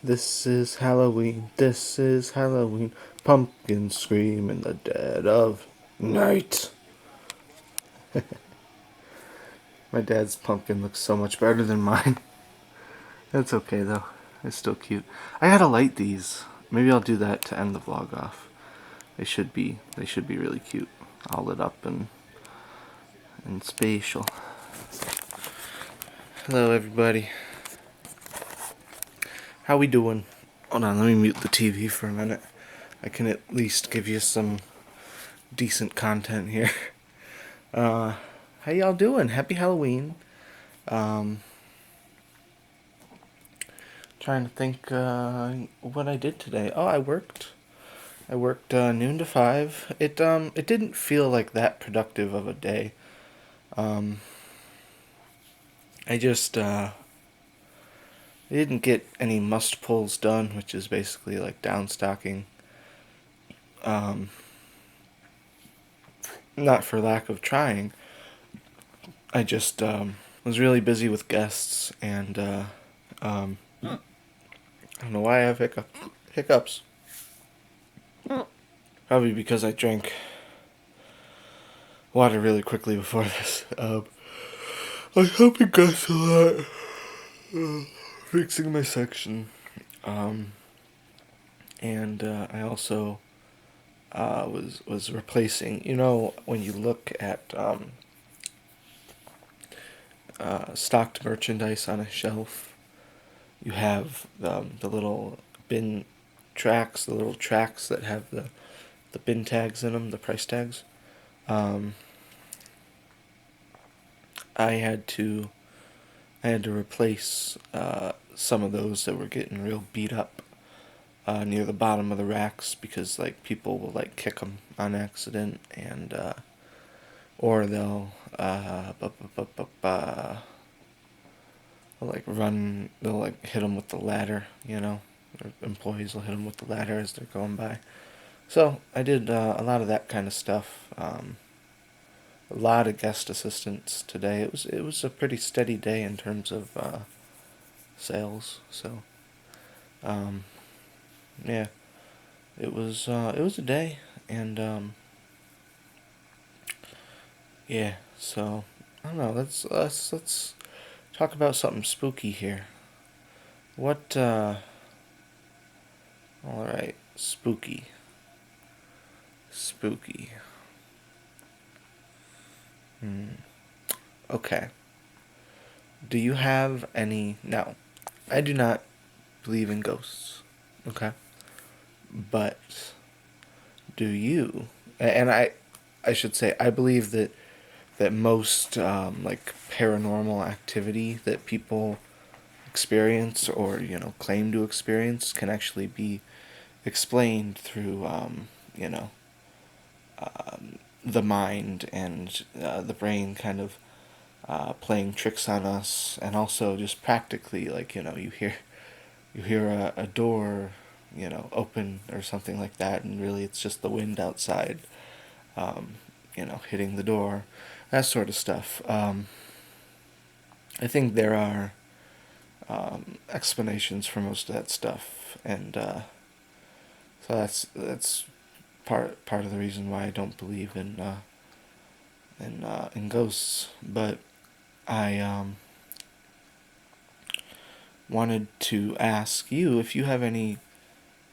This is Halloween, this is Halloween. Pumpkins scream in the dead of night. My dad's pumpkin looks so much better than mine. That's okay though. It's still cute. I gotta light these. Maybe I'll do that to end the vlog off. They should be really cute. All lit up and spatial. Hello everybody. How we doing? Hold on, let me mute the TV for a minute. I can at least give you some decent content here. How y'all doing? Happy Halloween. Um, Trying to think what I did today. Oh, I worked. I worked noon to 5. It didn't feel like that productive of a day. Um, I just didn't get any must pulls done, which is basically like downstocking. Um, Not for lack of trying. I just was really busy with guests, and I don't know why I have hiccups. Probably because I drank water really quickly before this. I was helping guys a lot, fixing my section, um, and I also was replacing. You know, when you look at stocked merchandise on a shelf, you have the little bin tracks, the little tracks that have the bin tags in them, the price tags. Um, I had to replace some of those that were getting real beat up near the bottom of the racks because like people will like kick them on accident and or they'll they'll like hit them with the ladder, you know. Or employees will hit them with the ladder as they're going by. So I did a lot of that kind of stuff. A lot of guest assistants today. It was a pretty steady day in terms of sales. So um, yeah, it was a day, and yeah. So I don't know. Let's talk about something spooky here. What? All right, spooky, spooky. Hmm. Okay. Do you have any? No, I do not believe in ghosts. Okay, but do you? And I should say I believe that most like paranormal activity that people experience or claim to experience can actually be explained through the mind and the brain kind of playing tricks on us, and also just practically, like you hear a door open or something like that, and really it's just the wind outside hitting the door, that sort of stuff. I think there are explanations for most of that stuff, and so that's part of the reason why I don't believe in ghosts. But I wanted to ask you if you have any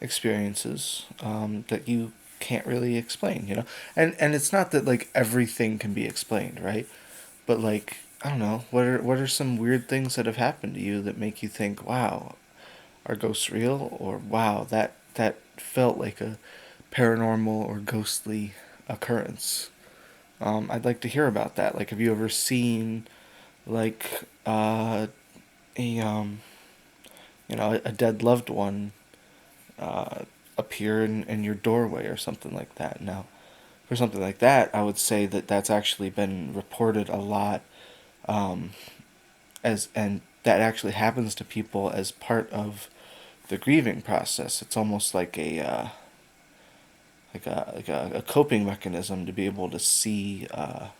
experiences that you can't really explain, and it's not that like everything can be explained, right? But like I don't know, what are some weird things that have happened to you that make you think, wow, are ghosts real, or wow, that felt like a paranormal or ghostly occurrence. I'd like to hear about that. Like, have you ever seen like a a dead loved one appear in your doorway or something like that? Now, for something like that, I would say that that's actually been reported a lot, um, and that actually happens to people as part of the grieving process. It's almost like a coping mechanism to be able to see a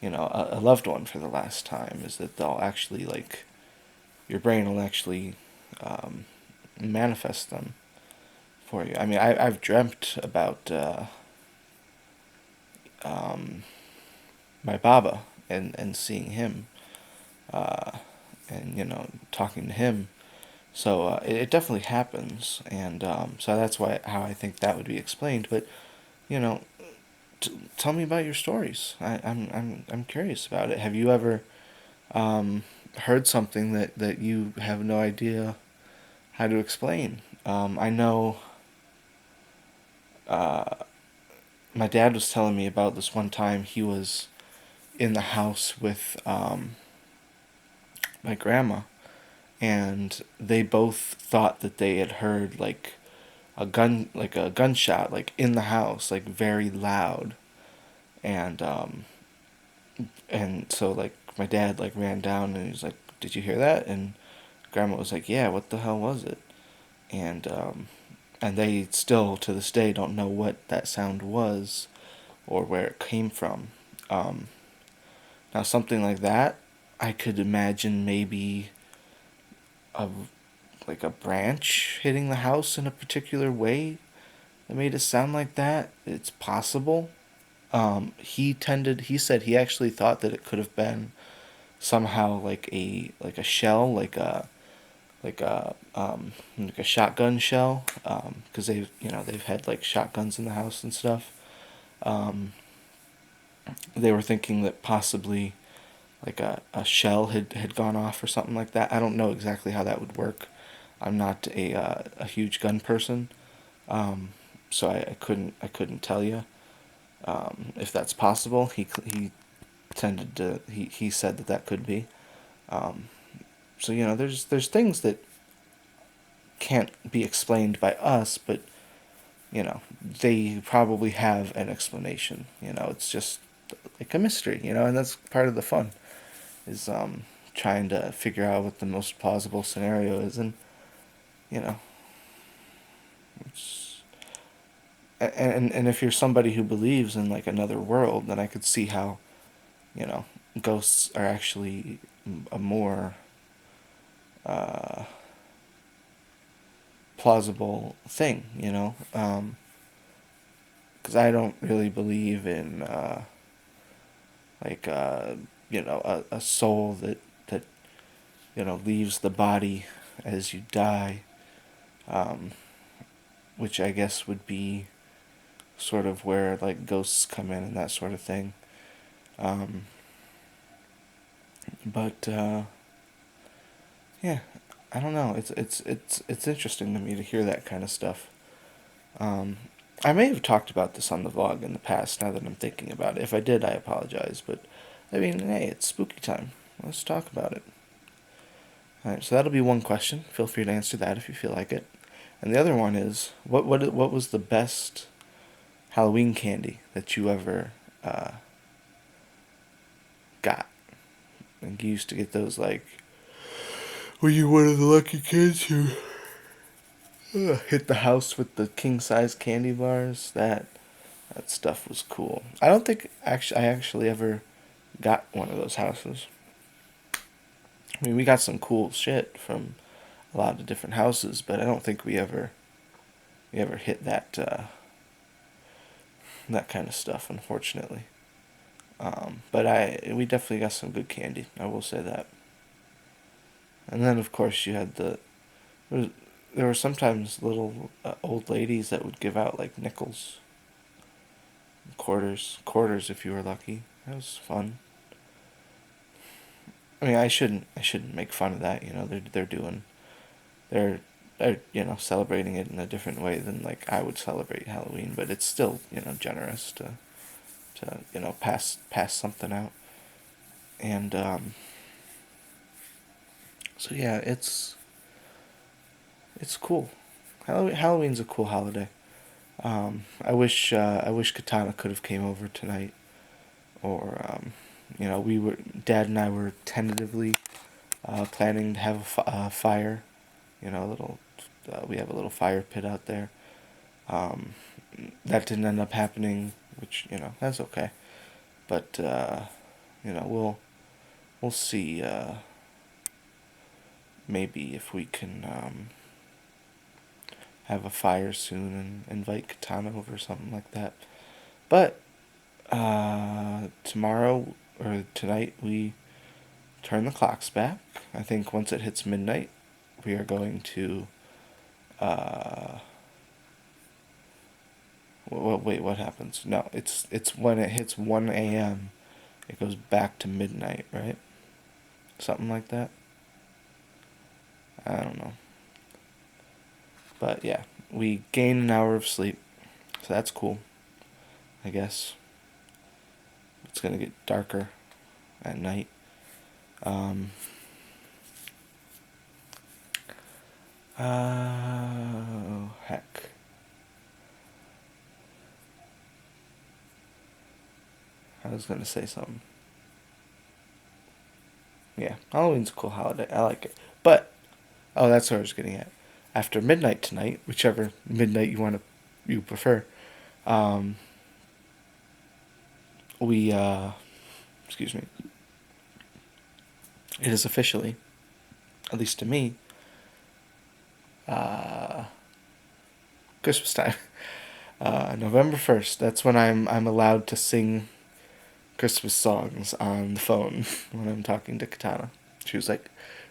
loved one for the last time. Is that they'll actually like your brain will actually manifest them for you. I mean, I've dreamt about um, my Baba and seeing him, uh, and talking to him. So it definitely happens, and so that's why how I think that would be explained. But you know, tell me about your stories. I'm curious about it. Have you ever heard something that you have no idea how to explain? I know uh, my dad was telling me about this one time he was in the house with my grandma, and they both thought that they had heard like a gunshot, like in the house, like very loud, and so like my dad like ran down and he was like, "Did you hear that?" And grandma was like, "Yeah, what the hell was it?" And they still to this day don't know what that sound was or where it came from. Um, Now something like that, I could imagine maybe a like a branch hitting the house in a particular way that made it sound like that. It's possible. He said he actually thought that it could have been somehow like a shell, like a shotgun shell, because they've had like shotguns in the house and stuff. Um, they were thinking that possibly like a shell had gone off or something like that. I don't know exactly how that would work. I'm not a huge gun person, um, so I couldn't tell you if that's possible. He said that could be. Um, so there's things that can't be explained by us, but they probably have an explanation. It's just like a mystery. And that's part of the fun is trying to figure out what the most plausible scenario is, and you know, it's, and if you're somebody who believes in like another world, then I could see how you know ghosts are actually a more uh, plausible thing. Because I don't really believe in like a soul that leaves the body as you die, um, which I guess would be sort of where like ghosts come in and that sort of thing. Um, but yeah, I don't know. It's interesting to me to hear that kind of stuff. Um, I may have talked about this on the vlog in the past. Now that I'm thinking about it, if I did, I apologize. But I mean, hey, it's spooky time. Let's talk about it. All right, so that'll be one question. Feel free to answer that if you feel like it. And the other one is, what was the best Halloween candy that you ever got? And you used to get those like, were you one of the lucky kids who hit the house with the king size candy bars? That stuff was cool. I don't think I actually ever got one of those houses. I mean, we got some cool shit from a lot of different houses, but I don't think we ever hit that kind of stuff, unfortunately. But we definitely got some good candy. I will say that. And then of course you had there were sometimes little old ladies that would give out like nickels, quarters if you were lucky. That was fun. I mean, I shouldn't make fun of that. They're celebrating it in a different way than like I would celebrate Halloween, but it's still generous to pass something out. And so yeah, it's cool. Halloween's a cool holiday. I wish Katana could have came over tonight, or Dad and I were tentatively planning to have a fire. A little. We have a little fire pit out there. Um, that didn't end up happening, which that's okay. But we'll see. Maybe if we can. have a fire soon and invite Katana over or something like that. But tomorrow or tonight we turn the clocks back. I think once it hits midnight, we are going to. Wait, what happens? No, it's when it hits 1 a.m. It goes back to midnight, right? Something like that. I don't know. But yeah, we gain an hour of sleep, so that's cool. I guess it's gonna get darker at night. Um, heck. I was gonna say something. Yeah, Halloween's a cool holiday. I like it. But oh, that's what I was getting at. After midnight tonight, whichever midnight you prefer, um, we excuse me. It is officially, at least to me, uh, Christmas time. November 1st. That's when I'm allowed to sing Christmas songs on the phone when I'm talking to Katana. She was like,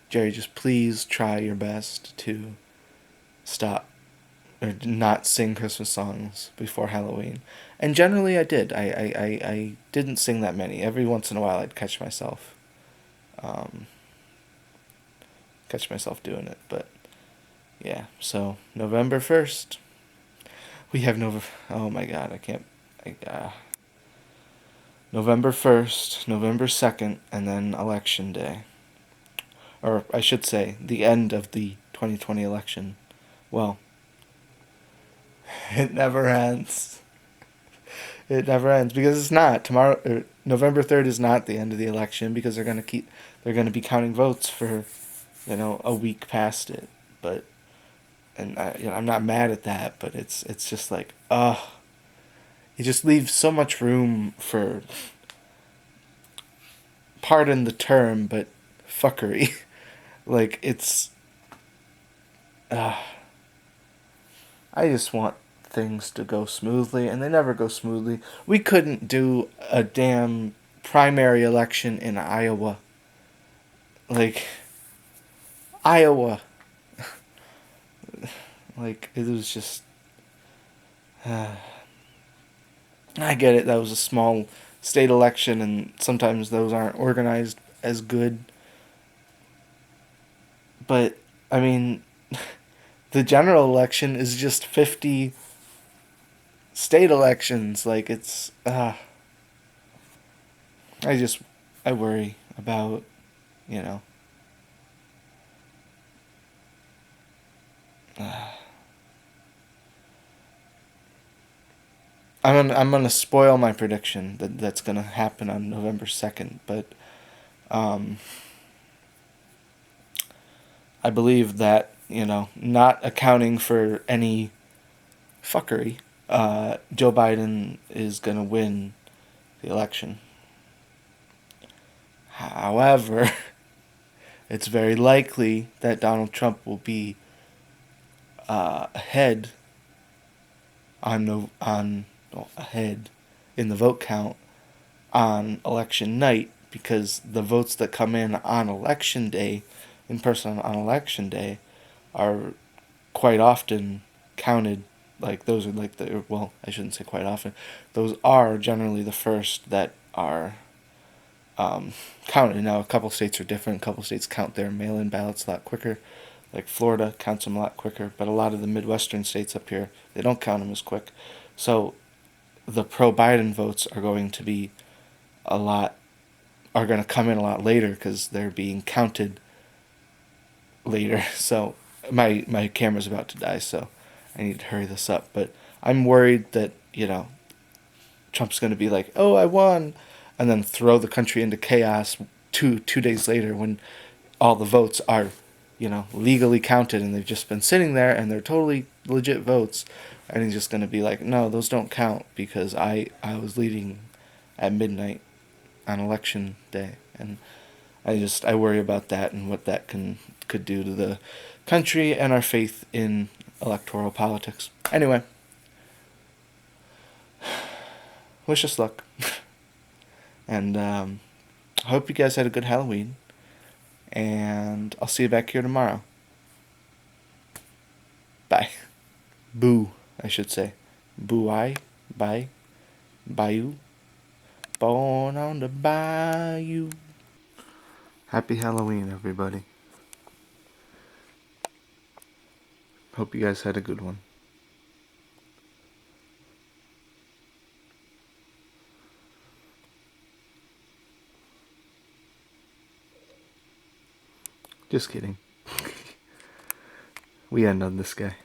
Jerry, just please try your best to stop or not sing Christmas songs before Halloween. And generally I did. I didn't sing that many. Every once in a while I'd um, catch myself doing it. But yeah, so November 1st. We have November. Oh my god, I can't. November 1st, November 2nd, and then Election Day. Or I should say, the end of the 2020 election. Well, it never ends. It never ends because it's not. November 3rd is not the end of the election because they're going to be counting votes for, a week past it. But, and I'm not mad at that, but it's just like, it just leaves so much room for, pardon the term, but fuckery. Like, uh, I just want things to go smoothly, and they never go smoothly. We couldn't do a damn primary election in Iowa. Like, Iowa. Like, it was just. I get it, that was a small state election, and sometimes those aren't organized as good. But, I mean, the general election is just 50 state elections. Like, it's. I just. I worry about, you know. I'm gonna spoil my prediction that's gonna happen on November 2nd, but um, I believe that not accounting for any fuckery, Joe Biden is gonna win the election. However, it's very likely that Donald Trump will be ahead on no on well, ahead in the vote count on election night because the votes that come in on election day, in person on election day, are quite often counted. Like those are like I shouldn't say quite often. Those are generally the first that are counted. Now a couple states are different. A couple states count their mail-in ballots a lot quicker. Like Florida counts them a lot quicker, but a lot of the Midwestern states up here, they don't count them as quick. So the pro-Biden votes are going to be are going to come in a lot later because they're being counted later. So my camera's about to die, so I need to hurry this up. But I'm worried that Trump's going to be like, "Oh, I won," and then throw the country into chaos two days later when all the votes are legally counted and they've just been sitting there and they're totally legit votes, and he's just going to be like, no, those don't count because I was leading at midnight on election day. And I worry about that and what that could do to the country and our faith in electoral politics. Anyway, wish us luck. And I hope you guys had a good Halloween. And I'll see you back here tomorrow. Bye. Boo, I should say. Boo-I. Bye. Bayou. Born on the bayou. Happy Halloween, everybody. Hope you guys had a good one. Just kidding. We end on this guy.